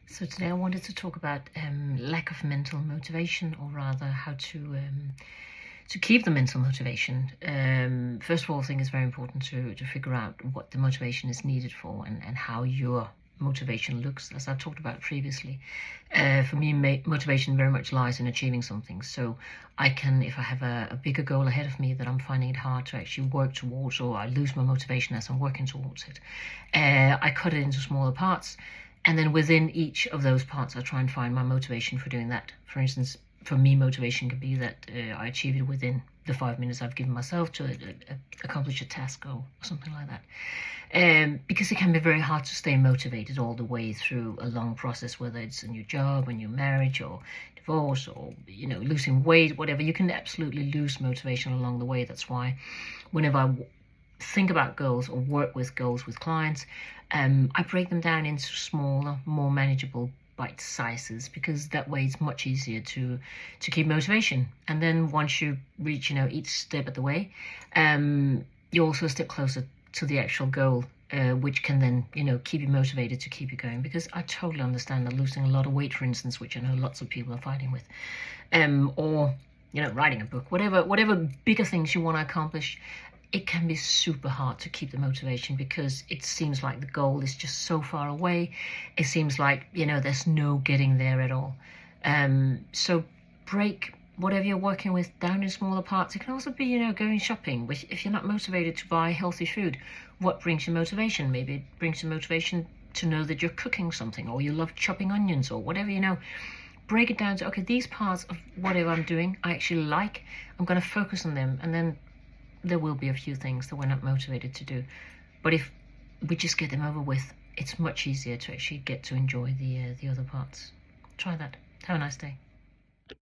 So today I wanted to talk about lack of mental motivation, or rather how to keep the mental motivation. First of all, I think it's very important to figure out what the motivation is needed for, and how your motivation looks, as I talked about previously. For me, motivation very much lies in achieving something. So I can, if I have a bigger goal ahead of me that I'm finding it hard to actually work towards, or I lose my motivation as I'm working towards it, I cut it into smaller parts. And then within each of those parts, I try and find my motivation for doing that. For instance, for me, motivation can be that I achieve it within the 5 minutes I've given myself to accomplish a task or something like that. Because it can be very hard to stay motivated all the way through a long process, whether it's a new job, a new marriage, or divorce, or losing weight, whatever. You can absolutely lose motivation along the way. That's why whenever I think about goals or work with goals with clients, I break them down into smaller, more manageable bite sizes, because that way it's much easier to keep motivation. And then once you reach each step of the way, you're also a step closer to the actual goal, which can then keep you motivated to keep you going. Because I totally understand that losing a lot of weight, for instance, which I know lots of people are fighting with, or writing a book, whatever bigger things you want to accomplish, it can be super hard to keep the motivation, because it seems like the goal is just so far away. It seems like there's no getting there at all. So break whatever you're working with down in smaller parts. It can also be going shopping. If you're not motivated to buy healthy food, what brings you motivation? Maybe it brings you motivation to know that you're cooking something, or you love chopping onions, or whatever. Break it down to, okay, these parts of whatever I'm doing I actually like. I'm going to focus on them, and then there will be a few things that we're not motivated to do. But if we just get them over with, it's much easier to actually get to enjoy the other parts. Try that. Have a nice day.